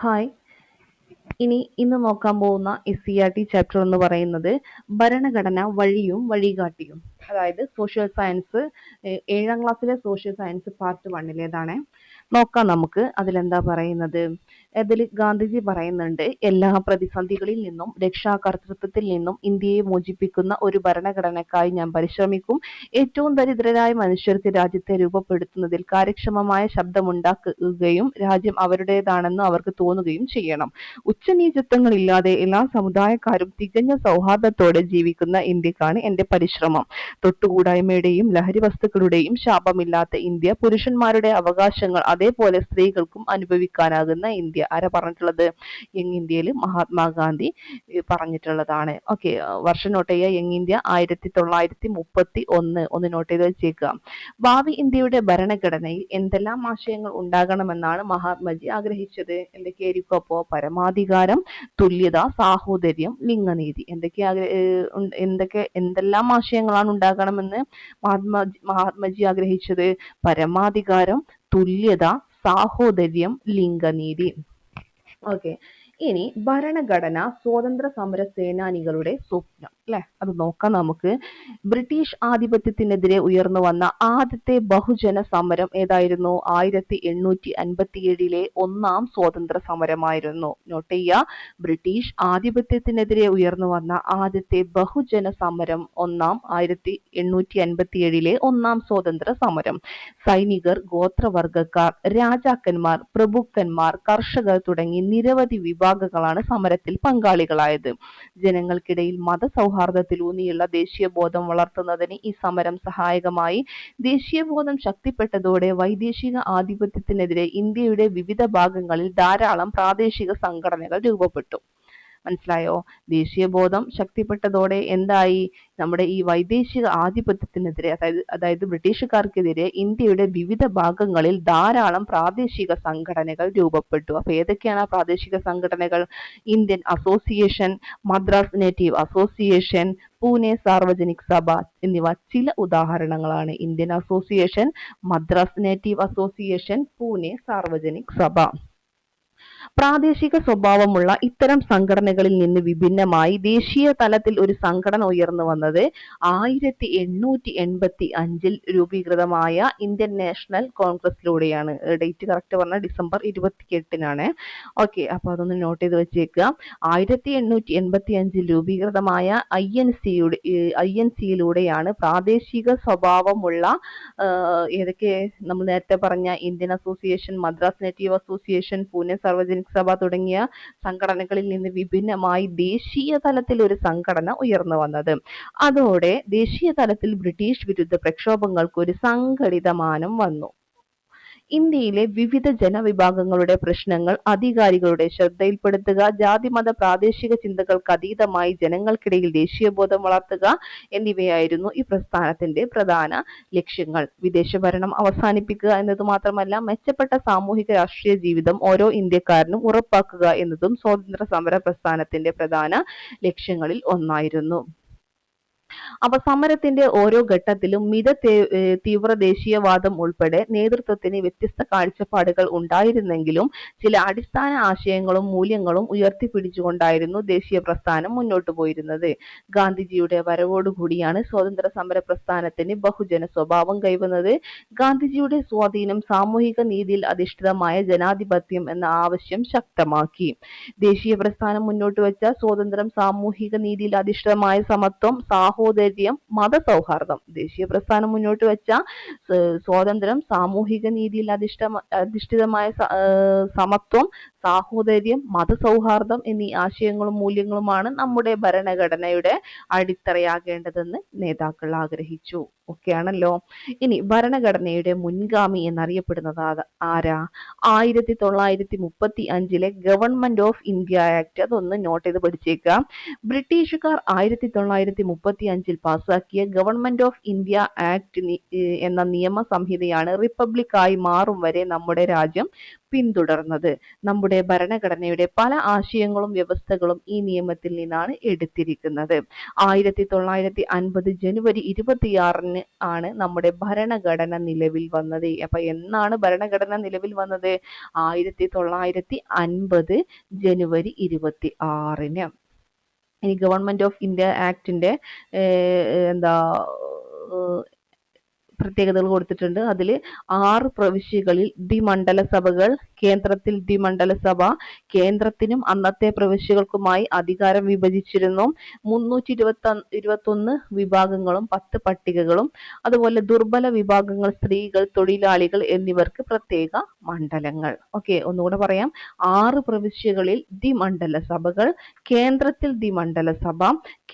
Hi. ഇന്ന് നോക്കാൻ പോകുന്ന SCERT ചാപ്റ്റർ എന്ന് പറയുന്നത് ഭരണഘടന വഴിയും വഴികാട്ടിയും. അതായത് സോഷ്യൽ സയൻസ്, 7ാം ക്ലാസ്സിലെ സോഷ്യൽ സയൻസ് പാർട്ട് 1ലേതാണ്. നോക്കാം നമുക്ക് അതിലെന്താ പറയുന്നത്. അതിൽ ഗാന്ധിജി പറയുന്നുണ്ട്, എല്ലാ പ്രതിസന്ധികളിൽ നിന്നും രക്ഷാകർതൃത്വത്തിൽ നിന്നും ഇന്ത്യയെ മോചിപ്പിക്കുന്ന ഒരു ഭരണഘടനയ്ക്കായി ഞാൻ പരിശ്രമിക്കും. ഏറ്റവും ദരിദ്രരായ മനുഷ്യർക്ക് രാജ്യത്തെ രൂപപ്പെടുത്തുന്നതിൽ കാര്യക്ഷമമായ ശബ്ദമുണ്ടാക്കുകയും രാജ്യം അവരുടേതാണെന്ന് അവർക്ക് തോന്നുകയും ചെയ്യണം. ഉച്ചനീചത്വങ്ങളില്ലാതെ എല്ലാ സമുദായക്കാരും തികഞ്ഞ സൗഹാർദ്ദത്തോടെ ജീവിക്കുന്ന ഇന്ത്യക്കാണ് എന്റെ പരിശ്രമം. തൊട്ടുകൂടായ്മയുടെയും ലഹരി വസ്തുക്കളുടെയും ശാപമില്ലാത്ത ഇന്ത്യ, പുരുഷന്മാരുടെ അവകാശങ്ങൾ അതേപോലെ സ്ത്രീകൾക്കും അനുഭവിക്കാനാകുന്ന ഇന്ത്യ. ആരാ പറഞ്ഞിട്ടുള്ളത്? യങ് ഇന്ത്യയിൽ മഹാത്മാഗാന്ധി പറഞ്ഞിട്ടുള്ളതാണ്. ഓക്കെ, വർഷം നോട്ട് ചെയ്യുക. Young India 1931. ഒന്ന് നോട്ട് ചെയ്ത് വെച്ചേക്കുക. ഭാവി ഇന്ത്യയുടെ ഭരണഘടനയിൽ എന്തെല്ലാം ആശയങ്ങൾ ഉണ്ടാകണമെന്നാണ് മഹാത്മജി ആഗ്രഹിച്ചത്? എന്തൊക്കെയായിരിക്കും അപ്പോ? പരമാധികാരം, തുല്യത, സാഹോദര്യം, ലിംഗനീതി. എന്തെല്ലാം ആശയങ്ങളാണ് ഉണ്ടാകണമെന്ന് മഹാത്മജി ആഗ്രഹിച്ചത്? പരമാധികാരം, തുല്യത, സാഹോദര്യം, ലിംഗനീതി. ഓക്കെ, ഇനി ഭരണഘടന സ്വാതന്ത്ര്യ സമര സേനാനികളുടെ സ്വപ്നം, അല്ലെ? അത് നോക്കാം നമുക്ക്. ബ്രിട്ടീഷ് ആധിപത്യത്തിനെതിരെ ഉയർന്നു വന്ന ആദ്യത്തെ ബഹുജന സമരം ഏതായിരുന്നു? 1857 ഒന്നാം സ്വാതന്ത്ര്യ സമരമായിരുന്നു. നോട്ട് ചെയ്യുക, ബ്രിട്ടീഷ് ആധിപത്യത്തിനെതിരെ ഉയർന്നു വന്ന ആദ്യത്തെ ബഹുജന സമരം 1857 ഒന്നാം സ്വാതന്ത്ര്യ സമരം. സൈനികർ, ഗോത്രവർഗക്കാർ, രാജാക്കന്മാർ, പ്രഭുക്കന്മാർ, കർഷകർ തുടങ്ങി നിരവധി വിഭാഗങ്ങളാണ് സമരത്തിൽ പങ്കാളികളായത്. ജനങ്ങൾക്കിടയിൽ മതസൗഹാർദ്ദത്തിലൂന്നിയുള്ള ദേശീയബോധം വളർത്തുന്നതിന് ഈ സമരം സഹായകമായി. ദേശീയബോധം ശക്തിപ്പെട്ടതോടെ വൈദേശിക ആധിപത്യത്തിനെതിരെ ഇന്ത്യയുടെ വിവിധ ഭാഗങ്ങളിൽ ധാരാളം പ്രാദേശിക സംഘടനകൾ രൂപപ്പെട്ടു. മനസ്സിലായോ? ദേശീയബോധം ശക്തിപ്പെട്ടതോടെ എന്തായി? നമ്മുടെ ഈ വൈദേശിക ആധിപത്യത്തിനെതിരെ, അതായത് ബ്രിട്ടീഷുകാർക്കെതിരെ ഇന്ത്യയുടെ വിവിധ ഭാഗങ്ങളിൽ ധാരാളം പ്രാദേശിക സംഘടനകൾ രൂപപ്പെട്ടു. അപ്പൊ ഏതൊക്കെയാണ് ആ പ്രാദേശിക സംഘടനകൾ? Indian association, Madras native association, Pune Sarvajanik സഭ എന്നിവ ചില ഉദാഹരണങ്ങളാണ്. Indian association, Madras native association, Pune Sarvajanik സഭ. പ്രാദേശിക സ്വഭാവമുള്ള ഇത്തരം സംഘടനകളിൽ നിന്ന് വിഭിന്നമായി ദേശീയ തലത്തിൽ ഒരു സംഘടന ഉയർന്നു വന്നത് 1885 രൂപീകൃതമായ ഇന്ത്യൻ നാഷണൽ കോൺഗ്രസിലൂടെയാണ്. ഡേറ്റ് കറക്റ്റ് പറഞ്ഞാൽ ഡിസംബർ 28 ഓക്കെ, അപ്പൊ അതൊന്ന് നോട്ട് ചെയ്ത് വെച്ചേക്കുക. 1885 രൂപീകൃതമായ INC-യിലൂടെയാണ് പ്രാദേശിക സ്വഭാവമുള്ള ഏതൊക്കെ നമ്മൾ നേരത്തെ പറഞ്ഞ Indian association, Madras native association, Pune Sarvajanik സഭ തുടങ്ങിയ സംഘടനകളിൽ നിന്ന് വിഭിന്നമായി ദേശീയ തലത്തിൽ ഒരു സംഘടന ഉയർന്നു വന്നത്. അതോടെ ദേശീയ തലത്തിൽ ബ്രിട്ടീഷ് വിരുദ്ധ പ്രക്ഷോഭങ്ങൾക്ക് ഒരു സംഘടിത മാനം വന്നു. ഇന്ത്യയിലെ വിവിധ ജനവിഭാഗങ്ങളുടെ പ്രശ്നങ്ങൾ അധികാരികളുടെ ശ്രദ്ധയിൽപ്പെടുത്തുക, ജാതിമത പ്രാദേശിക ചിന്തകൾക്ക് അതീതമായി ജനങ്ങൾക്കിടയിൽ ദേശീയബോധം വളർത്തുക എന്നിവയായിരുന്നു ഈ പ്രസ്ഥാനത്തിന്റെ പ്രധാന ലക്ഷ്യങ്ങൾ. വിദേശഭരണം അവസാനിപ്പിക്കുക എന്നത് മാത്രമല്ല, മെച്ചപ്പെട്ട സാമൂഹിക രാഷ്ട്രീയ ജീവിതം ഓരോ ഇന്ത്യക്കാരനും ഉറപ്പാക്കുക എന്നതും സ്വാതന്ത്ര്യ സമര പ്രസ്ഥാനത്തിന്റെ പ്രധാന ലക്ഷ്യങ്ങളിൽ ഒന്നായിരുന്നു. അപ്പൊ സമരത്തിന്റെ ഓരോ ഘട്ടത്തിലും തീവ്ര ദേശീയവാദം ഉൾപ്പെടെ നേതൃത്വത്തിന് വ്യത്യസ്ത കാഴ്ചപ്പാടുകൾ ഉണ്ടായിരുന്നെങ്കിലും ചില അടിസ്ഥാന ആശയങ്ങളും മൂല്യങ്ങളും ഉയർത്തിപ്പിടിച്ചുകൊണ്ടായിരുന്നു ദേശീയ പ്രസ്ഥാനം മുന്നോട്ടു പോയിരുന്നത്. ഗാന്ധിജിയുടെ വരവോടുകൂടിയാണ് സ്വാതന്ത്ര്യ സമര പ്രസ്ഥാനത്തിന് ബഹുജന സ്വഭാവം കൈവന്നത്. ഗാന്ധിജിയുടെ സ്വാധീനം സാമൂഹിക നീതിയിൽ അധിഷ്ഠിതമായ ജനാധിപത്യം എന്ന ആവശ്യം ശക്തമാക്കി. ദേശീയ പ്രസ്ഥാനം മുന്നോട്ട് വെച്ച സ്വാതന്ത്ര്യം, സാമൂഹിക നീതിയിൽ അധിഷ്ഠിതമായ സമത്വം, സാഹോദര്യം, മതസൗഹാർദ്ദം. ദേശീയ പ്രസ്ഥാനം മുന്നോട്ട് വെച്ച സ്വാതന്ത്ര്യം, സാമൂഹിക നീതിയിൽ അധിഷ്ഠിതമായ സമത്വം, സാഹോദര്യം, മതസൗഹാർദ്ദം എന്നീ ആശയങ്ങളും മൂല്യങ്ങളുമാണ് നമ്മുടെ ഭരണഘടനയുടെ അടിത്തറയാകേണ്ടതെന്ന് നേതാക്കൾ ആഗ്രഹിച്ചു. ഓക്കെ ആണല്ലോ. ഇനി ഭരണഘടനയുടെ മുൻഗാമി എന്നറിയപ്പെടുന്നത് ആരാ? 1935 ഗവൺമെന്റ് ഓഫ് ഇന്ത്യ ആക്ട്. അതൊന്ന് നോട്ട് ചെയ്ത് പഠിച്ചേക്കുക. ബ്രിട്ടീഷുകാർ 1935 1975 പാസാക്കിയ ഗവൺമെന്റ് ഓഫ് ഇന്ത്യ ആക്ട് എന്ന നിയമ സംഹിതയാണ് റിപ്പബ്ലിക്കായി മാറും വരെ നമ്മുടെ രാജ്യം പിന്തുടർന്നത്. നമ്മുടെ ഭരണഘടനയുടെ പല ആശയങ്ങളും വ്യവസ്ഥകളും ഈ നിയമത്തിൽ നിന്നാണ് എടുത്തിരിക്കുന്നത്. 1950 ജനുവരി 26 ആണ് നമ്മുടെ ഭരണഘടന നിലവിൽ വന്നത്. അപ്പൊ എന്നാണ് ഭരണഘടന നിലവിൽ വന്നത്? 1950 ജനുവരി 26. ഇനി ഗവൺമെന്റ് ഓഫ് ഇന്ത്യ ആക്ടിന്റെ എന്താ പ്രത്യേകതകൾ കൊടുത്തിട്ടുണ്ട്. അതിൽ 6 പ്രവിശ്യകളിൽ ദ്വിമണ്ഡല സഭകൾ, കേന്ദ്രത്തിൽ ദ്വിമണ്ഡല സഭ, കേന്ദ്രത്തിനും അന്നത്തെ പ്രവിശ്യകൾക്കുമായി അധികാരം വിഭജിച്ചിരുന്നു. 321 വിഭാഗങ്ങളും 10 പട്ടികകളും, അതുപോലെ ദുർബല വിഭാഗങ്ങൾ, സ്ത്രീകൾ, തൊഴിലാളികൾ എന്നിവർക്ക് പ്രത്യേക മണ്ഡലങ്ങൾ. ഓക്കെ, ഒന്നുകൂടെ പറയാം. 6 പ്രവിശ്യകളിൽ ദ്വിമണ്ഡല സഭകൾ, കേന്ദ്രത്തിൽ ദ്വിമണ്ഡല സഭ,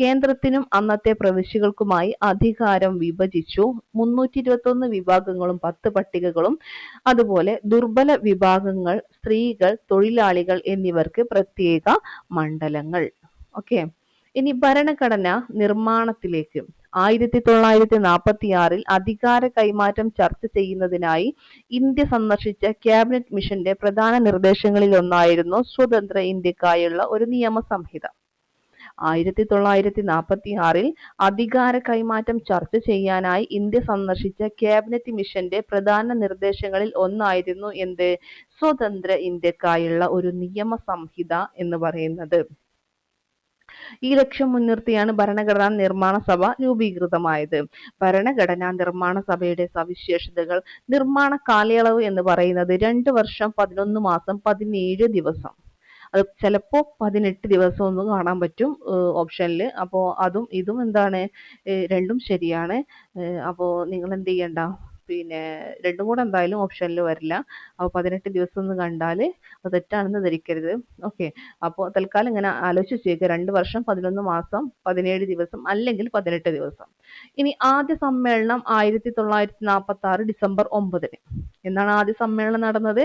കേന്ദ്രത്തിനും അന്നത്തെ പ്രവിശ്യകൾക്കുമായി അധികാരം വിഭജിച്ചു. 321 വിഭാഗങ്ങളും 10 പട്ടികകളും, അതുപോലെ ദുർബല വിഭാഗങ്ങൾ, സ്ത്രീകൾ, തൊഴിലാളികൾ എന്നിവർക്ക് പ്രത്യേക മണ്ഡലങ്ങൾ. ഓക്കെ, ഇനി ഭരണഘടന നിർമ്മാണത്തിലേക്ക്. 1946 അധികാര കൈമാറ്റം ചർച്ച ചെയ്യുന്നതിനായി ഇന്ത്യ സന്ദർശിച്ച ക്യാബിനറ്റ് മിഷന്റെ പ്രധാന നിർദ്ദേശങ്ങളിൽ ഒന്നായിരുന്നു സ്വതന്ത്ര ഇന്ത്യക്കായുള്ള ഒരു നിയമസംഹിത. 1946 അധികാര കൈമാറ്റം ചർച്ച ചെയ്യാനായി ഇന്ത്യ സന്ദർശിച്ച ക്യാബിനറ്റ് മിഷന്റെ പ്രധാന നിർദ്ദേശങ്ങളിൽ ഒന്നായിരുന്നു എന്ത്? സ്വതന്ത്ര ഇന്ത്യക്കായുള്ള ഒരു നിയമസംഹിത എന്ന് പറയുന്നത്. ഈ ലക്ഷ്യം മുൻനിർത്തിയാണ് ഭരണഘടനാ നിർമ്മാണ സഭ രൂപീകൃതമായത്. ഭരണഘടനാ നിർമ്മാണ സഭയുടെ സവിശേഷതകൾ. നിർമ്മാണ കാലയളവ് എന്ന് പറയുന്നത് 2 വർഷം 11 മാസം 17 ദിവസം. അത് ചിലപ്പോൾ 18 ദിവസം ഒന്ന് കാണാൻ പറ്റും ഓപ്ഷനിൽ. അപ്പോൾ ഇതും എന്താണ്, രണ്ടും ശരിയാണ്. അപ്പോൾ നിങ്ങൾ എന്ത് ചെയ്യണ്ട, പിന്നെ രണ്ടും കൂടെ എന്തായാലും ഓപ്ഷനിൽ വരില്ല. അപ്പോൾ 18 ദിവസം എന്ന് കണ്ടാൽ അത് തെറ്റാണെന്ന് ധരിക്കരുത്. ഓക്കെ, അപ്പോൾ തൽക്കാലം ഇങ്ങനെ ആലോചിച്ച് ചെയ്യുക. 2 വർഷം 11 മാസം 17 ദിവസം അല്ലെങ്കിൽ 18 ദിവസം. ഇനി ആദ്യ സമ്മേളനം 1946 ഡിസംബർ 9. എന്നാണ് ആദ്യ സമ്മേളനം നടന്നത്?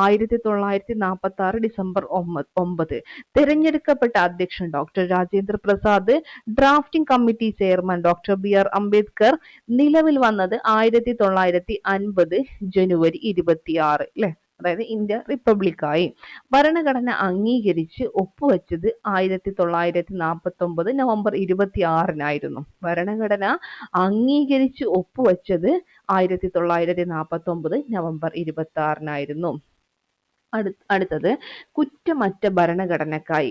1946 ഡിസംബർ 9. തിരഞ്ഞെടുക്കപ്പെട്ട അധ്യക്ഷൻ doctor Rajendra Prasad, drafting committee chairman doctor BR Ambedkar. നിലവിൽ വന്നത് 1950 ജനുവരി 26 അല്ലെ, അതായത് ഇന്ത്യ റിപ്പബ്ലിക്കായി. ഭരണഘടന അംഗീകരിച്ച് ഒപ്പുവെച്ചത് 1949 നവംബർ 26 ഭരണഘടന അംഗീകരിച്ച് ഒപ്പുവെച്ചത് 1949 നവംബർ 26 അടുത്തത് കുറ്റമറ്റ ഭരണഘടനക്കായി.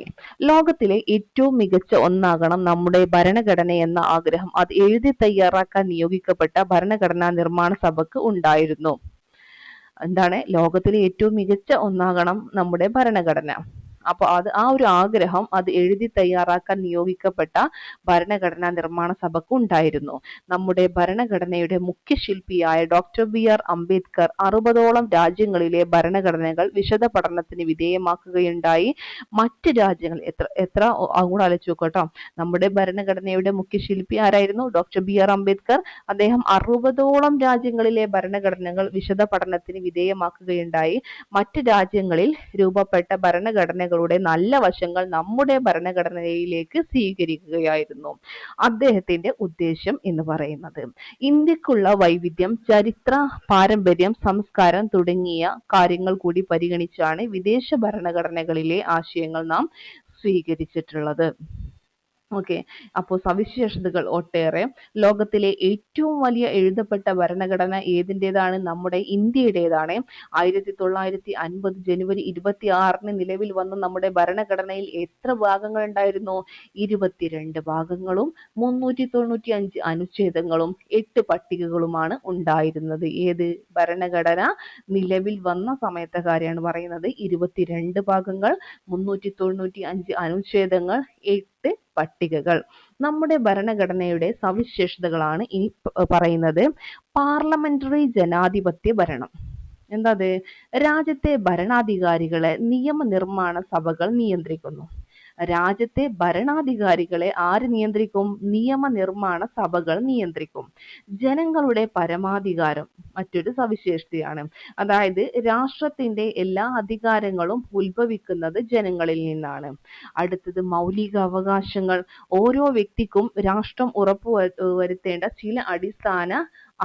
ലോകത്തിലെ ഏറ്റവും മികച്ച ഒന്നാകണം നമ്മുടെ ഭരണഘടന എന്ന ആഗ്രഹം അത് എഴുതി തയ്യാറാക്കാൻ നിയോഗിക്കപ്പെട്ട ഭരണഘടനാ നിർമ്മാണ സഭയ്ക്ക് ഉണ്ടായിരുന്നു. എന്താണ്? ലോകത്തിലെ ഏറ്റവും മികച്ച ഒന്നാകണം നമ്മുടെ ഭരണഘടന. അപ്പോൾ ആ ഒരു ആഗ്രഹം അത് എഴുതി തയ്യാറാക്കാൻ നിയോഗിക്കപ്പെട്ട ഭരണഘടനാ നിർമ്മാണ സഭയ്ക്ക് ഉണ്ടായിരുന്നു. നമ്മുടെ ഭരണഘടനയുടെ മുഖ്യ ശില്പിയായ ഡോക്ടർ BR അംബേദ്കർ 60ഓളം രാജ്യങ്ങളിലെ ഭരണഘടനകൾ വിശദ പഠനത്തിന് വിധേയമാക്കുകയുണ്ടായി. മറ്റ് രാജ്യങ്ങൾ എത്ര അങ്ങോട്ട് ആലോചിച്ച് നോക്കട്ടോ. നമ്മുടെ ഭരണഘടനയുടെ മുഖ്യ ശില്പി ആരായിരുന്നു? Doctor BR Ambedkar. അദ്ദേഹം 60ഓളം രാജ്യങ്ങളിലെ ഭരണഘടനകൾ വിശദ പഠനത്തിന് വിധേയമാക്കുകയുണ്ടായി. മറ്റ് രാജ്യങ്ങളിൽ രൂപപ്പെട്ട ഭരണഘടനകളുടെ നല്ല വശങ്ങൾ നമ്മുടെ ഭരണഘടനയിലേക്ക് സ്വീകരിക്കുകയായിരുന്നു അദ്ദേഹത്തിന്റെ ഉദ്ദേശം എന്ന് പറയുന്നത്. ഇന്ത്യക്കുള്ള വൈവിധ്യം, ചരിത്ര പാരമ്പര്യം, സംസ്കാരം തുടങ്ങിയ കാര്യങ്ങൾ കൂടി പരിഗണിച്ചാണ് വിദേശ ഭരണഘടനകളിലെ ആശയങ്ങൾ നാം സ്വീകരിച്ചിട്ടുള്ളത്. ഓക്കെ, അപ്പോൾ സവിശേഷതകൾ ഒട്ടേറെ. ലോകത്തിലെ ഏറ്റവും വലിയ എഴുതപ്പെട്ട ഭരണഘടന ഏതിൻ്റെതാണ്? നമ്മുടെ ഇന്ത്യയുടേതാണ്. 1950 ജനുവരി 26 നിലവിൽ വന്ന നമ്മുടെ ഭരണഘടനയിൽ എത്ര ഭാഗങ്ങൾ ഉണ്ടായിരുന്നു? 22 ഭാഗങ്ങളും 395 അനുച്ഛേദങ്ങളും 8 പട്ടികകളുമാണ് ഉണ്ടായിരുന്നത്. ഏത് ഭരണഘടന നിലവിൽ വന്ന സമയത്തെ കാര്യമാണ് പറയുന്നത്. 22 ഭാഗങ്ങൾ, 395 അനുച്ഛേദങ്ങൾ, 8 പട്ടികകൾ. നമ്മുടെ ഭരണഘടനയുടെ സവിശേഷതകളാണ് ഇനി പറയുന്നത്. പാർലമെന്ററി ജനാധിപത്യ ഭരണം. എന്താത്? രാജ്യത്തെ ഭരണാധികാരികളെ നിയമനിർമ്മാണ സഭകൾ നിയന്ത്രിക്കുന്നു. രാജ്യത്തെ ഭരണാധികാരികളെ ആര് നിയന്ത്രിക്കും? നിയമനിർമ്മാണ സഭകൾ നിയന്ത്രിക്കും. ജനങ്ങളുടെ പരമാധികാരം മറ്റൊരു സവിശേഷതയാണ്. അതായത് രാഷ്ട്രത്തിന്റെ എല്ലാ അധികാരങ്ങളും ഉത്ഭവിക്കുന്നത് ജനങ്ങളിൽ നിന്നാണ്. അടുത്തത് മൗലിക അവകാശങ്ങൾ. ഓരോ വ്യക്തിക്കും രാഷ്ട്രം വരുത്തേണ്ട ചില അടിസ്ഥാന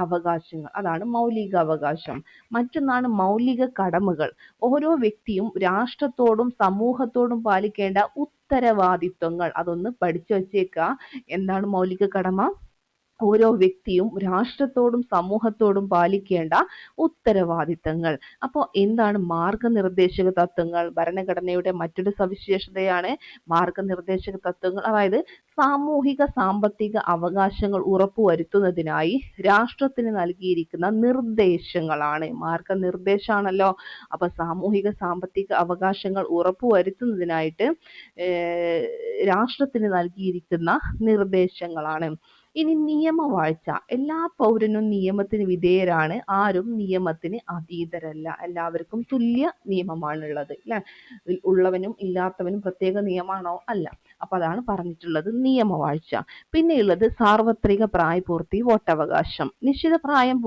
അവകാശങ്ങൾ, അതാണ് മൗലിക അവകാശം. മറ്റൊന്നാണ് മൗലിക കടമകൾ. ഓരോ വ്യക്തിയും രാഷ്ട്രത്തോടും സമൂഹത്തോടും പാലിക്കേണ്ട ഉത്തരവാദിത്വങ്ങൾ, അതൊന്ന് പഠിച്ചു വച്ചേക്കുക. എന്താണ് മൗലിക കടമ? ഓരോ വ്യക്തിയും രാഷ്ട്രത്തോടും സമൂഹത്തോടും പാലിക്കേണ്ട ഉത്തരവാദിത്തങ്ങൾ. അപ്പോൾ എന്താണ് മാർഗനിർദ്ദേശക തത്വങ്ങൾ? ഭരണഘടനയുടെ മറ്റൊരു സവിശേഷതയാണ് മാർഗനിർദ്ദേശക തത്വങ്ങൾ. അതായത് സാമൂഹിക സാമ്പത്തിക അവകാശങ്ങൾ ഉറപ്പുവരുത്തുന്നതിനായി രാഷ്ട്രത്തിന് നൽകിയിരിക്കുന്ന നിർദ്ദേശങ്ങളാണ്. മാർഗനിർദ്ദേശാണല്ലോ. അപ്പൊ സാമൂഹിക സാമ്പത്തിക അവകാശങ്ങൾ ഉറപ്പുവരുത്തുന്നതിനായിട്ട് രാഷ്ട്രത്തിന് നൽകിയിരിക്കുന്ന നിർദ്ദേശങ്ങളാണ്. ഇനി നിയമവാഴ്ച. എല്ലാ പൗരനും നിയമത്തിന് വിധേയരാണ്. ആരും നിയമത്തിന് അതീതരല്ല. എല്ലാവർക്കും തുല്യ നിയമമാണുള്ളത് അല്ലെ. ഉള്ളവനും ഇല്ലാത്തവനും പ്രത്യേക നിയമമാണോ? അല്ല. അപ്പൊ അതാണ് പറഞ്ഞിട്ടുള്ളത് നിയമവാഴ്ച. പിന്നെയുള്ളത് സാർവത്രിക പ്രായപൂർത്തി, വോട്ടവകാശം. നിശ്ചിത പ്രായം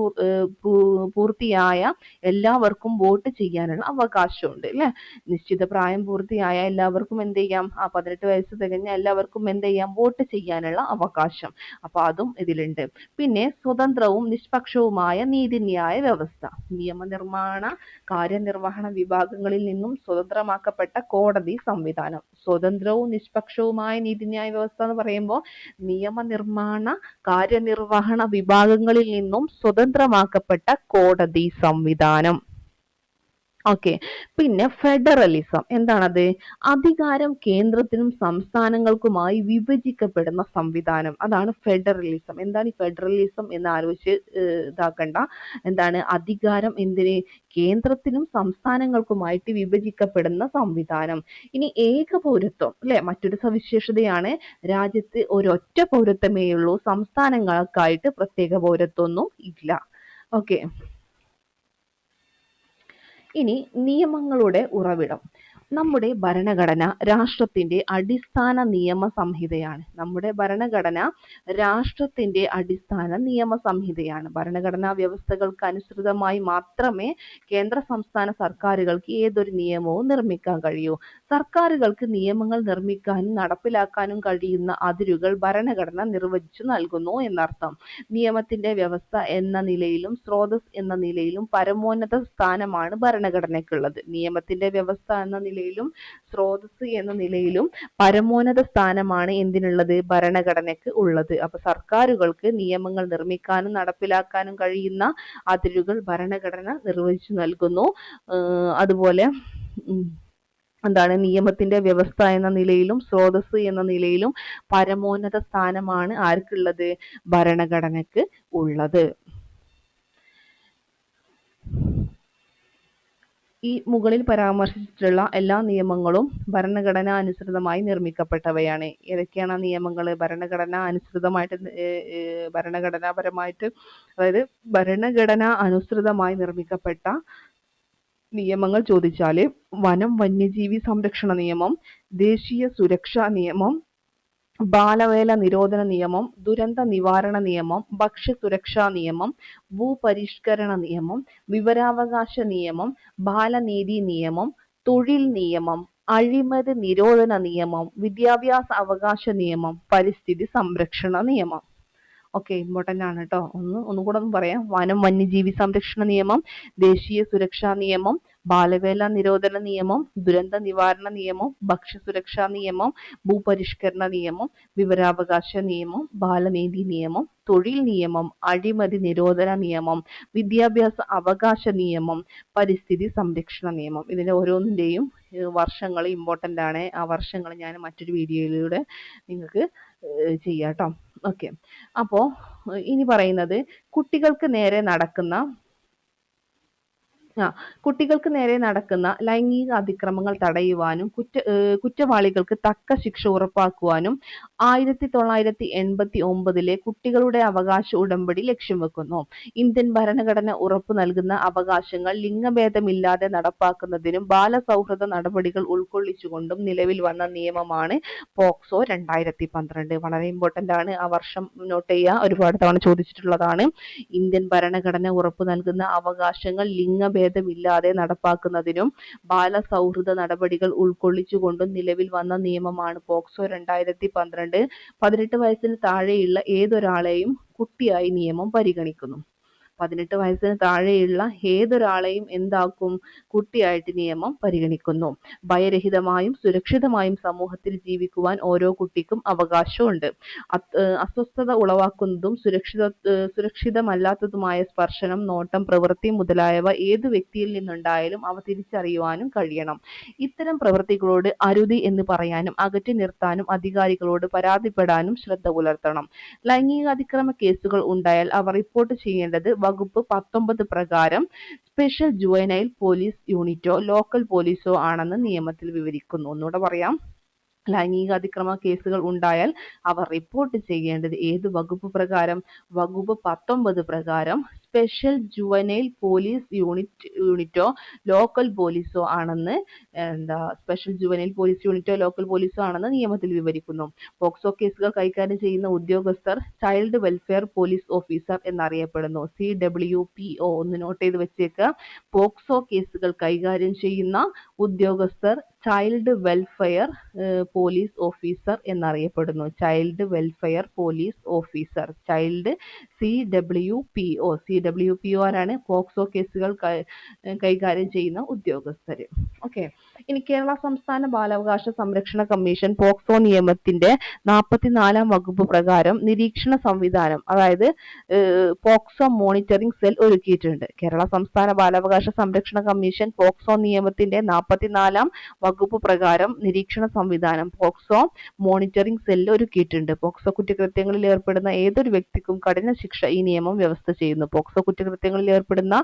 പൂർത്തിയായ എല്ലാവർക്കും വോട്ട് ചെയ്യാനുള്ള അവകാശമുണ്ട് അല്ലെ. നിശ്ചിത പ്രായം പൂർത്തിയായ എല്ലാവർക്കും എന്ത് ചെയ്യാം? 18 വയസ്സ് തികഞ്ഞ എല്ലാവർക്കും എന്ത് ചെയ്യാം? വോട്ട് ചെയ്യാനുള്ള അവകാശം. അപ്പൊ അതും ഇതിലുണ്ട്. പിന്നെ സ്വതന്ത്രവും നിഷ്പക്ഷവുമായ നീതിന്യായ വ്യവസ്ഥ. നിയമനിർമ്മാണ കാര്യനിർവഹണ വിഭാഗങ്ങളിൽ നിന്നും സ്വതന്ത്രമാക്കപ്പെട്ട കോടതി സംവിധാനം. സ്വതന്ത്രവും നിഷ്പക്ഷവുമായ നീതിന്യായ വ്യവസ്ഥ എന്ന് പറയുമ്പോൾ നിയമനിർമ്മാണ കാര്യനിർവഹണ വിഭാഗങ്ങളിൽ നിന്നും സ്വതന്ത്രമാക്കപ്പെട്ട കോടതി സംവിധാനം. ഓക്കെ. പിന്നെ ഫെഡറലിസം എന്താണത്? അധികാരം കേന്ദ്രത്തിനും സംസ്ഥാനങ്ങൾക്കുമായി വിഭജിക്കപ്പെടുന്ന സംവിധാനം. അതാണ് ഫെഡറലിസം. എന്താണ് ഈ ഫെഡറലിസം എന്ന് ആലോചിച്ച് ഇതാക്കണ്ട. എന്താണ് അധികാരം? എന്തിന്? കേന്ദ്രത്തിനും സംസ്ഥാനങ്ങൾക്കുമായിട്ട് വിഭജിക്കപ്പെടുന്ന സംവിധാനം. ഇനി ഏക പൗരത്വം അല്ലെ, മറ്റൊരു സവിശേഷതയാണ്. രാജ്യത്ത് ഒരൊറ്റ പൗരത്വമേ ഉള്ളൂ. സംസ്ഥാനങ്ങൾക്കായിട്ട് പ്രത്യേക പൗരത്വമൊന്നും ഇല്ല. ഓക്കെ. ഇനി നിയമങ്ങളുടെ ഉറവിടം. നമ്മുടെ ഭരണഘടന രാഷ്ട്രത്തിന്റെ അടിസ്ഥാന നിയമ സംഹിതയാണ്. നമ്മുടെ ഭരണഘടന രാഷ്ട്രത്തിന്റെ അടിസ്ഥാന നിയമ സംഹിതയാണ്. ഭരണഘടനാ വ്യവസ്ഥകൾക്ക് അനുസൃതമായി മാത്രമേ കേന്ദ്ര സംസ്ഥാന സർക്കാരുകൾക്ക് ഏതൊരു നിയമവും നിർമ്മിക്കാൻ കഴിയൂ. സർക്കാരുകൾക്ക് നിയമങ്ങൾ നിർമ്മിക്കാനും നടപ്പിലാക്കാനും കഴിയുന്ന അതിരുകൾ ഭരണഘടന നിർവചിച്ചു നൽകുന്നു എന്നർത്ഥം. നിയമത്തിന്റെ വ്യവസ്ഥ എന്ന നിലയിലും സ്രോതസ് എന്ന നിലയിലും പരമോന്നത സ്ഥാനമാണ് ഭരണഘടനയ്ക്കുള്ളത്. നിയമത്തിന്റെ വ്യവസ്ഥ എന്ന നിലയിലും സ്രോതസ് എന്ന നിലയിലും പരമോന്നത സ്ഥാനമാണ് എന്തിനുള്ളത്? ഭരണഘടനയ്ക്ക് ഉള്ളത്. അപ്പൊ സർക്കാരുകൾക്ക് നിയമങ്ങൾ നിർമ്മിക്കാനും നടപ്പിലാക്കാനും കഴിയുന്ന അതിരുകൾ ഭരണഘടന നിർവചിച്ചു നൽകുന്നു. അതുപോലെ എന്താണ് നിയമത്തിന്റെ വ്യവസ്ഥ എന്ന നിലയിലും സ്രോതസ് എന്ന നിലയിലും പരമോന്നത സ്ഥാനമാണ് ആർക്കുള്ളത്? ഭരണഘടനയ്ക്ക് ഉള്ളത്. ഈ മുകളിൽ പരാമർശിച്ചിട്ടുള്ള എല്ലാ നിയമങ്ങളും ഭരണഘടന അനുസൃതമായി നിർമ്മിക്കപ്പെട്ടവയാണ്. ഏതൊക്കെയാണ് നിയമങ്ങൾ? ഭരണഘടന അനുസൃതമായിട്ട് ഭരണഘടനാപരമായിട്ട്, അതായത് ഭരണഘടന അനുസൃതമായി നിർമ്മിക്കപ്പെട്ട നിയമങ്ങൾ ചോദിച്ചാൽ വനം വന്യജീവി സംരക്ഷണ നിയമം, ദേശീയ സുരക്ഷാ നിയമം, ബാലവേല നിരോധന നിയമം, ദുരന്ത നിവാരണ നിയമം, ഭക്ഷ്യസുരക്ഷാ നിയമം, ഭൂപരിഷ്കരണ നിയമം, വിവരാവകാശ നിയമം, ബാലനീതി നിയമം, തൊഴിൽ നിയമം, അഴിമതി നിരോധന നിയമം, വിദ്യാഭ്യാസ അവകാശ നിയമം, പരിസ്ഥിതി സംരക്ഷണ നിയമം. ഓക്കെ, ഇമ്പോർട്ടൻ്റ് ആണ് കേട്ടോ. ഒന്നുകൂടെ പറയാം. വനം വന്യജീവി സംരക്ഷണ നിയമം, ദേശീയ സുരക്ഷാ നിയമം, ബാലവേല നിരോധന നിയമം, ദുരന്ത നിവാരണ നിയമം, ഭക്ഷ്യസുരക്ഷാ നിയമം, ഭൂപരിഷ്കരണ നിയമം, വിവരാവകാശ നിയമം, ബാലനീതി നിയമം, തൊഴിൽ നിയമം, അഴിമതി നിരോധന നിയമം, വിദ്യാഭ്യാസ അവകാശ നിയമം, പരിസ്ഥിതി സംരക്ഷണ നിയമം. ഇതിന്റെ ഓരോന്നിന്റെയും വർഷങ്ങൾ ഇമ്പോർട്ടൻ്റ് ആണ്. ആ വർഷങ്ങൾ ഞാൻ മറ്റൊരു വീഡിയോയിലൂടെ നിങ്ങൾക്ക് ചെയ്യാം കേട്ടോ. ഓക്കെ. അപ്പോൾ ഇനി പറയുന്നത് കുട്ടികൾക്ക് നേരെ നടക്കുന്ന ആ, കുട്ടികൾക്ക് നേരെ നടക്കുന്ന ലൈംഗിക അതിക്രമങ്ങൾ തടയുവാനും കുറ്റവാളികൾക്ക് തക്ക ശിക്ഷ ഉറപ്പാക്കുവാനും 1989 കുട്ടികളുടെ അവകാശ ഉടമ്പടി ലക്ഷ്യം വെക്കുന്നു. ഇന്ത്യൻ ഭരണഘടന ഉറപ്പു നൽകുന്ന അവകാശങ്ങൾ ലിംഗഭേദമില്ലാതെ നടപ്പാക്കുന്നതിനും ബാലസൗഹൃദ നടപടികൾ ഉൾക്കൊള്ളിച്ചുകൊണ്ടും നിലവിൽ വന്ന നിയമമാണ് പോക്സോ 2012. വളരെ ഇമ്പോർട്ടന്റ് ആണ്, ആ വർഷം നോട്ട് ചെയ്യുക, ഒരുപാട് തവണ ചോദിച്ചിട്ടുള്ളതാണ്. ഇന്ത്യൻ ഭരണഘടന ഉറപ്പു നൽകുന്ന അവകാശങ്ങൾ ലിംഗഭേദമില്ലാതെ നടപ്പാക്കുന്നതിനും ബാലസൗഹൃദ നടപടികൾ ഉൾക്കൊള്ളിച്ചുകൊണ്ടും നിലവിൽ വന്ന നിയമമാണ് പോക്സോ 2012. 18 വയസ്സിന് താഴെയുള്ള ഏതൊരാളെയും കുട്ടിയായി നിയമം പരിഗണിക്കുന്നു. 18 വയസ്സിന് താഴെയുള്ള ഏതൊരാളെയും എന്താക്കും? കുട്ടിയായിട്ട് നിയമം പരിഗണിക്കുന്നു. ഭയരഹിതമായും സുരക്ഷിതമായും സമൂഹത്തിൽ ജീവിക്കുവാൻ ഓരോ കുട്ടിക്കും അവകാശമുണ്ട്. അസ്വസ്ഥത ഉളവാക്കുന്നതും സുരക്ഷിതമല്ലാത്തതുമായ സ്പർശനം, നോട്ടം, പ്രവൃത്തി മുതലായവ ഏതു വ്യക്തിയിൽ നിന്നുണ്ടായാലും അവ തിരിച്ചറിയുവാനും കഴിയണം. ഇത്തരം പ്രവൃത്തികളോട് അരുതി എന്ന് പറയാനും അകറ്റി നിർത്താനും അധികാരികളോട് പരാതിപ്പെടാനും ശ്രദ്ധ പുലർത്തണം. ലൈംഗികാതിക്രമ കേസുകൾ ഉണ്ടായാൽ അവ റിപ്പോർട്ട് ചെയ്യേണ്ടത് വകുപ്പ് 19 പ്രകാരം സ്പെഷ്യൽ ജുവനൈൽ പോലീസ് യൂണിറ്റോ ലോക്കൽ പോലീസോ ആണെന്ന് നിയമത്തിൽ വിവരിക്കുന്നു. ഒന്നുകൂടെ പറയാം. ലൈംഗികാതിക്രമ കേസുകൾ ഉണ്ടായാൽ അവ റിപ്പോർട്ട് ചെയ്യേണ്ടത് ഏത് വകുപ്പ് പ്രകാരം? വകുപ്പ് 19 പ്രകാരം സ്പെഷ്യൽ ജുവനൈൽ പോലീസ് യൂണിറ്റോ ലോക്കൽ പോലീസോ ആണെന്ന് സ്പെഷ്യൽ ജുവനൈൽ പോലീസ് യൂണിറ്റോ ലോക്കൽ പോലീസോ ആണെന്ന് നിയമത്തിൽ വിവരിക്കുന്നു. പോക്സോ കേസുകൾ കൈകാര്യം ചെയ്യുന്ന ഉദ്യോഗസ്ഥർ ചൈൽഡ് വെൽഫെയർ പോലീസ് ഓഫീസർ എന്നറിയപ്പെടുന്നു. CWPO ഒന്ന് നോട്ട് ചെയ്ത് വെച്ചേക്കുക. പോക്സോ കേസുകൾ കൈകാര്യം ചെയ്യുന്ന ഉദ്യോഗസ്ഥർ ചൈൽഡ് വെൽഫെയർ പോലീസ് ഓഫീസർ എന്നറിയപ്പെടുന്നു. Child welfare police officer, child CWPO ആരാണ്? പോക്സോ കേസുകൾ കൈകാര്യം ചെയ്യുന്ന ഉദ്യോഗസ്ഥർ. ഓക്കെ. ഇനി കേരള സംസ്ഥാന ബാലാവകാശ സംരക്ഷണ കമ്മീഷൻ പോക്സോ നിയമത്തിന്റെ 44-ാം വകുപ്പ് പ്രകാരം നിരീക്ഷണ സംവിധാനം, അതായത് പോക്സോ മോണിറ്ററിംഗ് സെൽ ഒരുക്കിയിട്ടുണ്ട്. കേരള സംസ്ഥാന ബാലാവകാശ സംരക്ഷണ കമ്മീഷൻ പോക്സോ നിയമത്തിന്റെ 44-ാം വകുപ്പ് പ്രകാരം നിരീക്ഷണ സംവിധാനം പോക്സോ മോണിറ്ററിംഗ് സെല്ല് ഒരുക്കിയിട്ടുണ്ട്. പോക്സോ കുറ്റകൃത്യങ്ങളിൽ ഏർപ്പെടുന്ന ഏതൊരു വ്യക്തിക്കും കഠിന ശിക്ഷ ഈ നിയമം വ്യവസ്ഥ ചെയ്യുന്നു. പോക്സോ കുറ്റകൃത്യങ്ങളിൽ ഏർപ്പെടുന്ന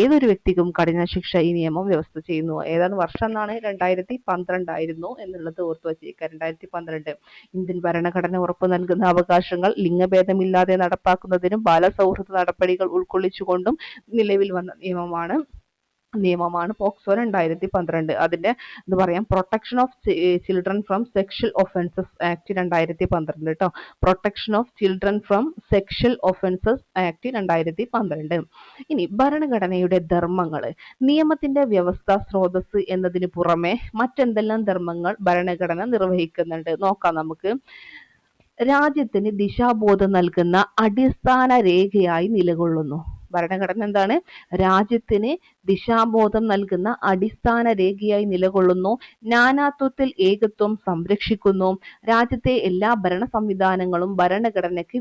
ഏതൊരു വ്യക്തിക്കും കഠിന ശിക്ഷ ഈ നിയമം വ്യവസ്ഥ ചെയ്യുന്നു. ഏതാണ് വർഷം എന്നാണ്? 2012 ആയിരുന്നു എന്നുള്ളത് ഓർത്തു വച്ചേക്കുക. 2012. ഇന്ത്യൻ ഭരണഘടന ഉറപ്പു നൽകുന്ന അവകാശങ്ങൾ ലിംഗഭേദമില്ലാതെ നടപ്പാക്കുന്നതിനും ബാലസൗഹൃദ നടപടികൾ ഉൾക്കൊള്ളിച്ചുകൊണ്ടും നിലവിൽ വന്ന നിയമമാണ് പോക്സോ 2012. അതിന്റെ എന്താ പറയാം, protection of children from sexual offences act 2012 കേട്ടോ. Protection of children from sexual offences act 2012. ഇനി ഭരണഘടനയുടെ ധർമ്മങ്ങൾ. നിയമത്തിന്റെ വ്യവസ്ഥ സ്രോതസ് എന്നതിന് പുറമെ മറ്റെന്തെല്ലാം ധർമ്മങ്ങൾ ഭരണഘടന നിർവഹിക്കുന്നുണ്ട് നോക്കാം നമുക്ക്. രാജ്യത്തിന് ദിശാബോധം നൽകുന്ന അടിസ്ഥാന രേഖയായി നിലകൊള്ളുന്നു. ഭരണഘടന എന്താണ്? രാജ്യത്തിന് ദിശാബോധം നൽകുന്ന അടിസ്ഥാന രേഖയായി നിലകൊള്ളുന്നു. നാനാത്വത്തിൽ ഏകത്വം സംരക്ഷിക്കുന്നു. രാജ്യത്തെ എല്ലാ ഭരണ സംവിധാനങ്ങളും ഭരണഘടനയ്ക്ക്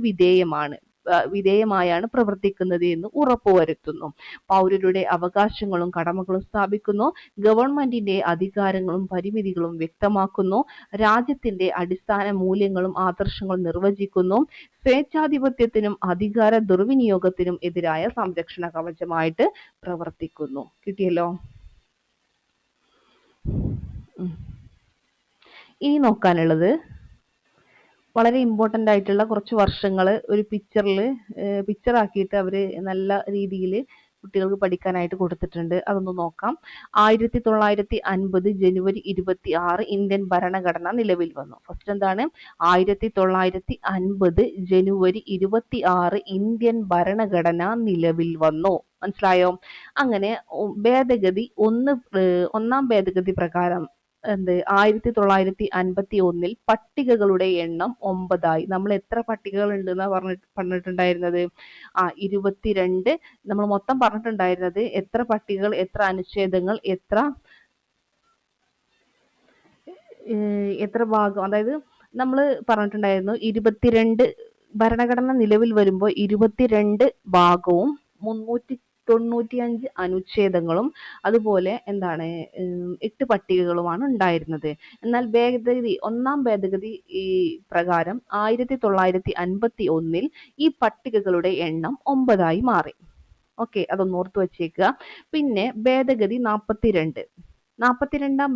വിധേയമായാണ് പ്രവർത്തിക്കുന്നത് എന്ന് ഉറപ്പുവരുത്തുന്നു. പൗരരുടെ അവകാശങ്ങളും കടമകളും സ്ഥാപിക്കുന്നു. ഗവൺമെന്റിന്റെ അധികാരങ്ങളും പരിമിതികളും വ്യക്തമാക്കുന്നു. രാജ്യത്തിന്റെ അടിസ്ഥാന മൂല്യങ്ങളും ആദർശങ്ങളും നിർവചിക്കുന്നു. സ്വേച്ഛാധിപത്യത്തിനും അധികാര ദുർവിനിയോഗത്തിനും എതിരായ സംരക്ഷണ കവചമായിട്ട് പ്രവർത്തിക്കുന്നു. കിട്ടിയല്ലോ? ഇനി നോക്കാനുള്ളത് വളരെ ഇമ്പോർട്ടൻ്റ് ആയിട്ടുള്ള കുറച്ച് വർഷങ്ങൾ ഒരു പിക്ചർ ആക്കിയിട്ട് അവർ നല്ല രീതിയിൽ കുട്ടികൾക്ക് പഠിക്കാനായിട്ട് കൊടുത്തിട്ടുണ്ട്. അതൊന്ന് നോക്കാം. 1950 ജനുവരി 26 ഇന്ത്യൻ ഭരണഘടന നിലവിൽ വന്നു. ഫസ്റ്റ് എന്താണ്? 1950 ജനുവരി 26 ഇന്ത്യൻ ഭരണഘടന നിലവിൽ വന്നു. മനസ്സിലായോ? അങ്ങനെ ഭേദഗതി ഒന്നാം ഭേദഗതി പ്രകാരം 1951 പട്ടികകളുടെ എണ്ണം 9 നമ്മൾ എത്ര പട്ടികകൾ ഉണ്ടെന്നാ പറഞ്ഞിട്ടുണ്ടായിരുന്നത്? 22. നമ്മൾ മൊത്തം പറഞ്ഞിട്ടുണ്ടായിരുന്നത് എത്ര പട്ടികകൾ, എത്ര അനുച്ഛേദങ്ങൾ, എത്ര ഭാഗം, അതായത് നമ്മൾ പറഞ്ഞിട്ടുണ്ടായിരുന്നു 22 ഭരണഘടന നിലവിൽ വരുമ്പോൾ 22 ഭാഗവും 395 അനുച്ഛേദങ്ങളും അതുപോലെ 8 പട്ടികകളുമാണ് ഉണ്ടായിരുന്നത്. എന്നാൽ ഒന്നാം ഭേദഗതി പ്രകാരം 1951 ഈ പട്ടികകളുടെ എണ്ണം 9 മാറി. ഓക്കെ, അതൊന്ന് ഓർത്ത് വെച്ചേക്കുക. പിന്നെ ഭേദഗതി 42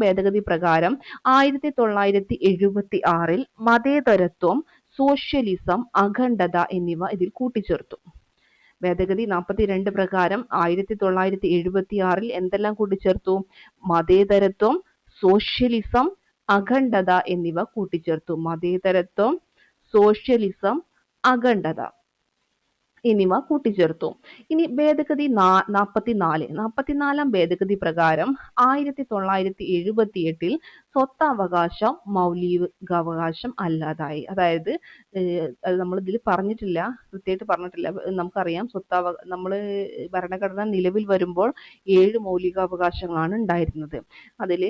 ഭേദഗതി പ്രകാരം 1976 മതേതരത്വം, സോഷ്യലിസം, അഖണ്ഡത എന്നിവ ഇതിൽ കൂട്ടിച്ചേർത്തു. ഭേദഗതി 42 പ്രകാരം 1976 എന്തെല്ലാം കൂട്ടിച്ചേർത്തു? മതേതരത്വം, സോഷ്യലിസം, അഖണ്ഡത എന്നിവ കൂട്ടിച്ചേർത്തു. മതേതരത്വം, സോഷ്യലിസം, അഖണ്ഡത എന്നിവ കൂട്ടിച്ചേർത്തു. ഇനി ഭേദഗതി 44 ഭേദഗതി പ്രകാരം 1978 സ്വത്തവകാശം മൗലികാവകാശം അല്ലാതായി. അതായത് അത് നമ്മൾ ഇതിൽ പറഞ്ഞിട്ടില്ല, കൃത്യമായിട്ട് പറഞ്ഞിട്ടില്ല. നമുക്കറിയാം നമ്മൾ ഭരണഘടന നിലവിൽ വരുമ്പോൾ 7 മൗലികാവകാശങ്ങളാണ് ഉണ്ടായിരുന്നത്. അതിൽ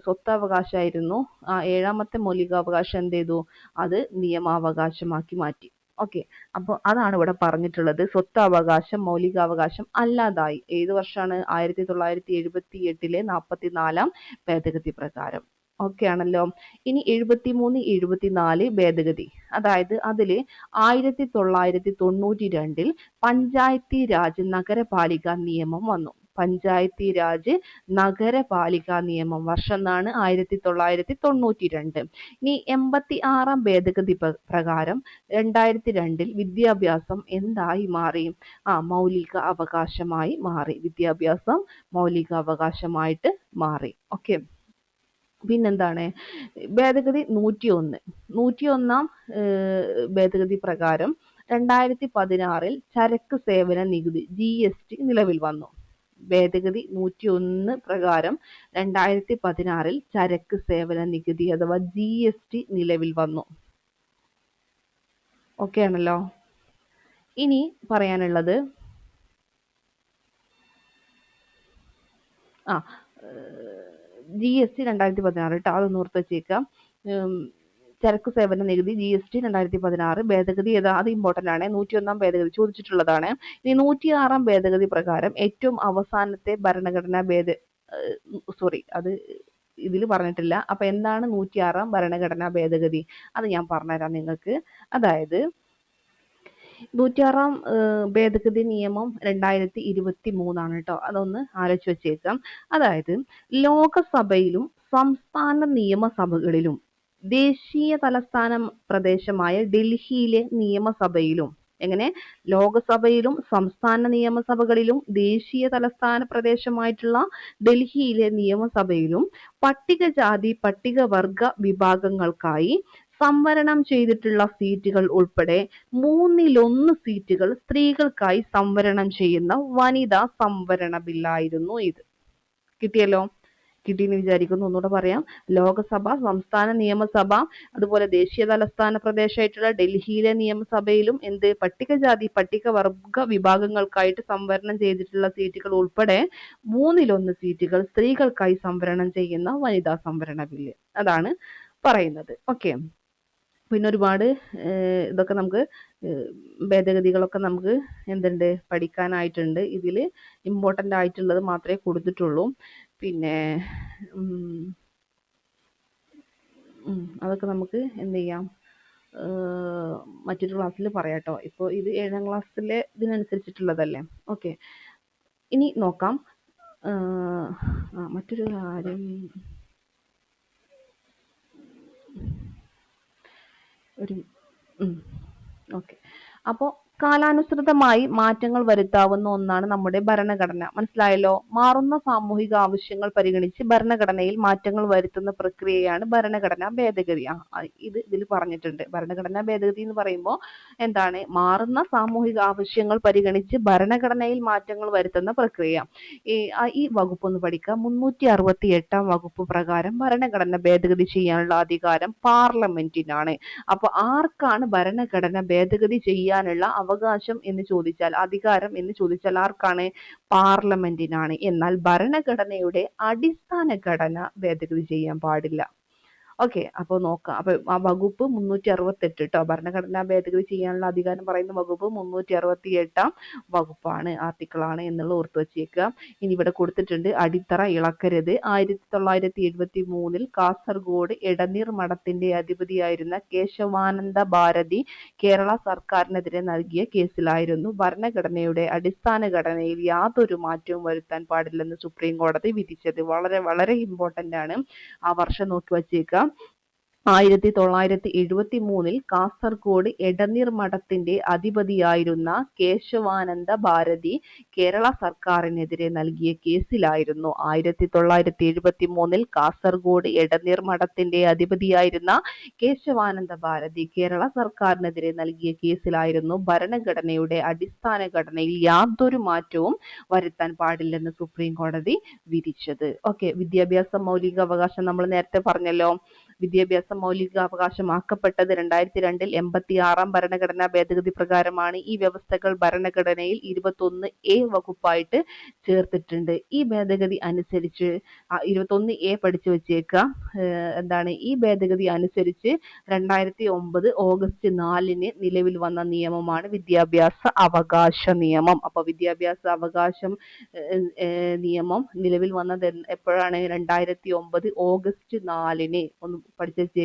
സ്വത്തവകാശമായിരുന്നു. ആ 7ാമത്തെ മൗലികാവകാശം എന്ത് ചെയ്തു? അത് നിയമാവകാശമാക്കി മാറ്റി. ഓക്കെ, അപ്പോൾ അതാണ് ഇവിടെ പറഞ്ഞിട്ടുള്ളത്. സ്വത്തവകാശം മൗലികാവകാശം അല്ലാതായി. ഏത് വർഷമാണ്? 1978 44 ഭേദഗതി പ്രകാരം. ഓക്കെ ആണല്ലോ. ഇനി 73, 74 ഭേദഗതി. അതായത് അതില് 1992 പഞ്ചായത്തി രാജ് നഗരപാലിക നിയമം വന്നു. പഞ്ചായത്തി രാജ് നഗരപാലിക നിയമം വർഷം എന്നാണ് 1992. ഇനി 86 ഭേദഗതി പ്രകാരം 2002 വിദ്യാഭ്യാസം എന്തായി മാറി? മൗലിക അവകാശമായി മാറി. വിദ്യാഭ്യാസം മൗലിക അവകാശമായിട്ട് മാറി. ഓക്കെ, പിന്നെന്താണ്? ഭേദഗതി 101 ഭേദഗതി പ്രകാരം 2016 ചരക്ക് സേവന നികുതി GST നിലവിൽ വന്നു. ഭേദഗതി 101 പ്രകാരം 2016 ചരക്ക് സേവന നികുതി അഥവാ GST നിലവിൽ വന്നു. ഓക്കെ ആണല്ലോ. ഇനി പറയാനുള്ളത് GST 2016 കേട്ടോ, അതൊന്ന് ഓർത്ത് വെച്ചേക്കാം. ചരക്ക് സേവന നികുതി GST 2016 ഭേദഗതി ഏതാ? അത് ഇമ്പോർട്ടന്റ് ആണ്. 101 ഭേദഗതി ചോദിച്ചിട്ടുള്ളതാണ്. ഇനി 106 ഭേദഗതി പ്രകാരം ഏറ്റവും അവസാനത്തെ ഭരണഘടനാ അത് ഇതിൽ പറഞ്ഞിട്ടില്ല. അപ്പൊ എന്താണ് 106 ഭരണഘടനാ ഭേദഗതി? അത് ഞാൻ പറഞ്ഞുതരാം നിങ്ങൾക്ക്. അതായത് 106 ഭേദഗതി നിയമം 2023 കേട്ടോ, അതൊന്ന് ആലോചിച്ച് വെച്ചേക്കാം. അതായത് ലോകസഭയിലും സംസ്ഥാന നിയമസഭകളിലും ദേശീയ തലസ്ഥാന പ്രദേശമായ ഡൽഹിയിലെ നിയമസഭയിലും ലോകസഭയിലും സംസ്ഥാന നിയമസഭകളിലും ദേശീയ തലസ്ഥാന പ്രദേശമായിട്ടുള്ള ഡൽഹിയിലെ നിയമസഭയിലും പട്ടികജാതി പട്ടികവർഗ വിഭാഗങ്ങൾക്കായി സംവരണം ചെയ്തിട്ടുള്ള സീറ്റുകൾ ഉൾപ്പെടെ 1/3 സീറ്റുകൾ സ്ത്രീകൾക്കായി സംവരണം ചെയ്യുന്ന വനിതാ സംവരണ ബില്ലായിരുന്നു ഇത്. കിട്ടിയല്ലോ? കിട്ടിയെന്ന് വിചാരിക്കുന്നു. ഒന്നുകൂടെ പറയാം. ലോകസഭ, സംസ്ഥാന നിയമസഭ, അതുപോലെ ദേശീയ തലസ്ഥാന പ്രദേശമായിട്ടുള്ള ഡൽഹിയിലെ നിയമസഭയിലും പട്ടികജാതി പട്ടികവർഗ വിഭാഗങ്ങൾക്കായിട്ട് സംവരണം ചെയ്തിട്ടുള്ള സീറ്റുകൾ ഉൾപ്പെടെ 1/3 സീറ്റുകൾ സ്ത്രീകൾക്കായി സംവരണം ചെയ്യുന്ന വനിതാ സംവരണ ബില്ല്. അതാണ് പറയുന്നത്. ഓക്കെ, പിന്നെ ഒരുപാട് ഇതൊക്കെ നമുക്ക് ഭേദഗതികളൊക്കെ നമുക്ക് പഠിക്കാനായിട്ടുണ്ട്. ഇതിൽ ഇമ്പോർട്ടൻ്റ് ആയിട്ടുള്ളത് മാത്രമേ കൊടുത്തിട്ടുള്ളൂ. പിന്നെ അതൊക്കെ നമുക്ക് ചെയ്യാം, മറ്റൊരു ക്ലാസ്സിൽ പറയാം കേട്ടോ. ഇപ്പോൾ ഇത് 7ാം ക്ലാസ്സിലെ ഇതിനനുസരിച്ചിട്ടുള്ളതല്ലേ. ഓക്കെ, ഇനി നോക്കാം. മറ്റൊരു കാര്യം ഓക്കെ, അപ്പോൾ കാലാനുസൃതമായി മാറ്റങ്ങൾ വരുത്താവുന്ന ഒന്നാണ് നമ്മുടെ ഭരണഘടന. മനസ്സിലായല്ലോ? മാറുന്ന സാമൂഹിക ആവശ്യങ്ങൾ പരിഗണിച്ച് ഭരണഘടനയിൽ മാറ്റങ്ങൾ വരുത്തുന്ന പ്രക്രിയയാണ് ഭരണഘടനാ ഭേദഗതി. ഇതിൽ പറഞ്ഞിട്ടുണ്ട്. ഭരണഘടനാ ഭേദഗതി എന്ന് പറയുമ്പോൾ മാറുന്ന സാമൂഹിക ആവശ്യങ്ങൾ പരിഗണിച്ച് ഭരണഘടനയിൽ മാറ്റങ്ങൾ വരുത്തുന്ന പ്രക്രിയ. ഈ വകുപ്പ് ഒന്ന് പഠിക്കുക. 368 വകുപ്പ് പ്രകാരം ഭരണഘടന ഭേദഗതി ചെയ്യാനുള്ള അധികാരം പാർലമെന്റിനാണ്. അപ്പൊ ആർക്കാണ് ഭരണഘടന ഭേദഗതി ചെയ്യാനുള്ള അവകാശം എന്ന് ചോദിച്ചാൽ, അധികാരം എന്ന് ചോദിച്ചാൽ ആർക്കാണ്? പാർലമെന്റിനാണ്. എന്നാൽ ഭരണഘടനയുടെ അടിസ്ഥാന ഘടന ഭേദഗതി ചെയ്യാൻ പാടില്ല. ഓക്കെ, അപ്പോൾ നോക്കാം. അപ്പോൾ ആ വകുപ്പ് 368 കേട്ടോ, ഭരണഘടനാ ഭേദഗതി ചെയ്യാനുള്ള അധികാരം പറയുന്ന വകുപ്പ് 368 വകുപ്പാണ്, ആർട്ടിക്കിളാണ് എന്നുള്ളത് ഓർത്ത് വെച്ചേക്കുക. ഇനി ഇവിടെ കൊടുത്തിട്ടുണ്ട്, അടിത്തറ ഇളക്കരുത്. 1973 കാസർഗോഡ് എടനീർ മഠത്തിന്റെ അധിപതിയായിരുന്ന കേശവാനന്ദ ഭാരതി കേരള സർക്കാരിനെതിരെ നൽകിയ കേസിലായിരുന്നു ഭരണഘടനയുടെ അടിസ്ഥാന ഘടനയിൽ യാതൊരു മാറ്റവും വരുത്താൻ പാടില്ലെന്ന് സുപ്രീം കോടതി വിധിച്ചത്. വളരെ വളരെ ഇമ്പോർട്ടന്റ് ആണ്, ആ വർഷം നോക്കി വച്ചേക്കുക. 1973 കാസർഗോഡ് എടനീർ മഠത്തിന്റെ അധിപതിയായിരുന്ന കേശവാനന്ദ ഭാരതി കേരള സർക്കാരിനെതിരെ നൽകിയ കേസിലായിരുന്നു 1973 കാസർഗോഡ് എടനീർ മഠത്തിന്റെ അധിപതിയായിരുന്ന കേശവാനന്ദ ഭാരതി കേരള സർക്കാരിനെതിരെ നൽകിയ കേസിലായിരുന്നു ഭരണഘടനയുടെ അടിസ്ഥാന ഘടനയിൽ യാതൊരു മാറ്റവും വരുത്താൻ പാടില്ലെന്ന് സുപ്രീം കോടതി വിധിച്ചത്. ഓക്കെ, വിദ്യാഭ്യാസ മൗലിക അവകാശം നമ്മൾ നേരത്തെ പറഞ്ഞല്ലോ. വിദ്യാഭ്യാസ മൗലികാവകാശമാക്കപ്പെട്ടത് 2002 86 ഭരണഘടനാ ഭേദഗതി പ്രകാരമാണ്. ഈ വ്യവസ്ഥകൾ ഭരണഘടനയിൽ 21A വകുപ്പായിട്ട് ചേർത്തിട്ടുണ്ട്. ഈ ഭേദഗതി അനുസരിച്ച് 21A പഠിച്ചു വെച്ചേക്കുക. എന്താണ് ഈ ഭേദഗതി അനുസരിച്ച് 2009 ഓഗസ്റ്റ് 4 നിലവിൽ വന്ന നിയമമാണ് വിദ്യാഭ്യാസ അവകാശ നിയമം. അപ്പോൾ വിദ്യാഭ്യാസ അവകാശം നിയമം നിലവിൽ വന്നത് എപ്പോഴാണ്? 2009 ഓഗസ്റ്റ് 4. ഒന്ന് പഠിച്ചു വെച്ചേക്കുക.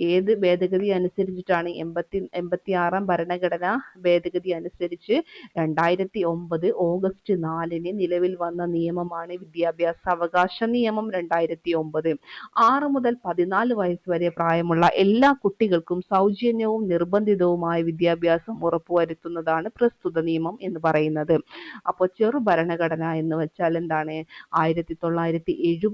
ഏത് ഭേദഗതി അനുസരിച്ചിട്ടാണ്? 86 ഭരണഘടനാ ഭേദഗതി അനുസരിച്ച് 2009 ഓഗസ്റ്റ് 4 നിലവിൽ വന്ന നിയമമാണ് വിദ്യാഭ്യാസ അവകാശ നിയമം 2009. 6 മുതൽ 14 വയസ്സ് വരെ പ്രായമുള്ള എല്ലാ കുട്ടികൾക്കും സൗജന്യവും നിർബന്ധിതവുമായ വിദ്യാഭ്യാസം ഉറപ്പുവരുത്തുന്നതാണ് പ്രസ്തുത നിയമം എന്ന് പറയുന്നത്. അപ്പോൾ ചെറു ഭരണഘടന എന്ന് വെച്ചാൽ എന്താണ്? 1976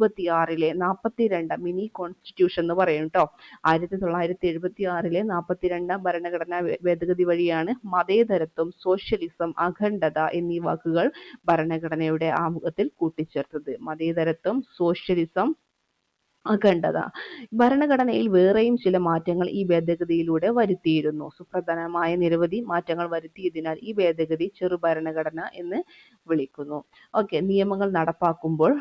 42 മിനി കോൺസ്റ്റിറ്റ്യൂഷൻ എന്ന് പറയും കേട്ടോ. 1976 42 ഭരണഘടനാ ഭേദഗതി വഴിയാണ് മതേതരത്വം, സോഷ്യലിസം, അഖണ്ഡത എന്നീ വാക്കുകൾ ഭരണഘടനയുടെ ആമുഖത്തിൽ കൂട്ടിച്ചേർത്തത്. മതേതരത്വം, സോഷ്യലിസം, അഖണ്ഡത. ഭരണഘടനയിൽ വേറെയും ചില മാറ്റങ്ങൾ ഈ ഭേദഗതിയിലൂടെ വരുത്തിയിരുന്നു. സുപ്രധാനമായ നിരവധി മാറ്റങ്ങൾ വരുത്തിയതിനാൽ ഈ ഭേദഗതി ചെറു ഭരണഘടന എന്ന് വിളിക്കുന്നു. ഓക്കെ, നിയമങ്ങൾ നടപ്പാക്കുമ്പോൾ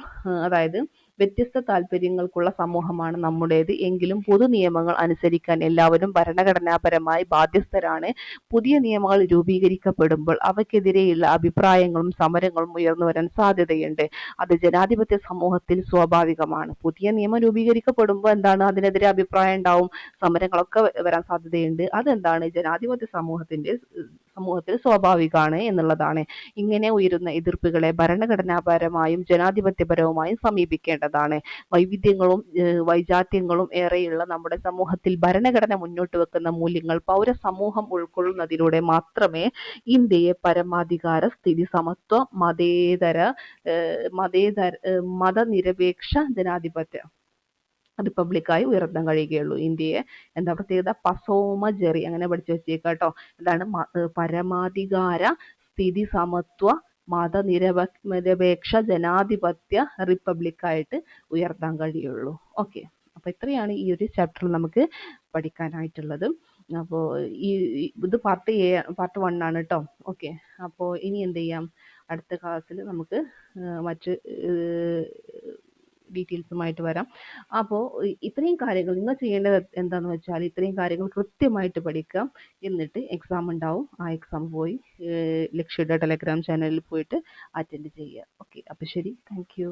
അതായത് വ്യത്യസ്ത താല്പര്യങ്ങൾക്കുള്ള സമൂഹമാണ് നമ്മുടേത് എങ്കിലും പൊതു നിയമങ്ങൾ അനുസരിക്കാൻ എല്ലാവരും ഭരണഘടനാപരമായി ബാധ്യസ്ഥരാണ്. പുതിയ നിയമങ്ങൾ രൂപീകരിക്കപ്പെടുമ്പോൾ അവയ്ക്കെതിരെയുള്ള അഭിപ്രായങ്ങളും സമരങ്ങളും ഉയർന്നു വരാൻ സാധ്യതയുണ്ട്. അത് ജനാധിപത്യ സമൂഹത്തിൽ സ്വാഭാവികമാണ്. പുതിയ നിയമം രൂപീകരിക്കപ്പെടുമ്പോൾ എന്താണ്? അതിനെതിരെ അഭിപ്രായം ഉണ്ടാവും, സമരങ്ങളൊക്കെ വരാൻ സാധ്യതയുണ്ട്. അതെന്താണ്? ജനാധിപത്യ സമൂഹത്തിൽ സ്വാഭാവികമാണ് എന്നുള്ളതാണ്. ഇങ്ങനെ ഉയരുന്ന എതിർപ്പുകളെ ഭരണഘടനാപരമായും ജനാധിപത്യപരവുമായും സമീപിക്കേണ്ടതാണ്. വൈവിധ്യങ്ങളും വൈജാത്യങ്ങളും ഏറെയുള്ള നമ്മുടെ സമൂഹത്തിൽ ഭരണഘടന മുന്നോട്ട് വെക്കുന്ന മൂല്യങ്ങൾ പൗരസമൂഹം ഉൾക്കൊള്ളുന്നതിലൂടെ മാത്രമേ ഇന്ത്യയെ പരമാധികാര, സ്ഥിതി സമത്വ, മതനിരപേക്ഷ ജനാധിപത്യ റിപ്പബ്ലിക്കായി ഉയർത്താൻ കഴിയുകയുള്ളൂ. ഇന്ത്യയെ എന്താ പ്രത്യേകത? പസോമജറി അങ്ങനെ പഠിച്ചു വെച്ചേക്കാട്ടോ. എന്താണ്? പരമാധികാര, സ്ഥിതി സമത്വ, മതനിരപേക്ഷ ജനാധിപത്യ റിപ്പബ്ലിക്കായിട്ട് ഉയർത്താൻ കഴിയുള്ളൂ. ഓക്കെ, അപ്പോൾ ഇത്രയാണ് ഈ ഒരു ചാപ്റ്ററിൽ നമുക്ക് പഠിക്കാനായിട്ടുള്ളത്. അപ്പോൾ ഇത് പാർട്ട് 1 ആണ് കേട്ടോ. ഓക്കെ, അപ്പോൾ ഇനി എന്ത് ചെയ്യാം? അടുത്ത ക്ലാസ്സിൽ നമുക്ക് മറ്റ് ഡീറ്റെയിൽസുമായിട്ട് വരാം. അപ്പോൾ ഇത്രയും കാര്യങ്ങൾ നിങ്ങൾ ചെയ്യേണ്ടത് എന്താണെന്ന് വെച്ചാൽ ഇത്രയും കാര്യങ്ങൾ കൃത്യമായിട്ട് പഠിക്കുക. എന്നിട്ട് എക്സാം ഉണ്ടാവും, ആ എക്സാം പോയി ലക്ഷ്യയുടെ ടെലഗ്രാം ചാനലിൽ പോയിട്ട് അറ്റൻഡ് ചെയ്യുക. ഓക്കെ, അപ്പോൾ ശരി, താങ്ക് യു.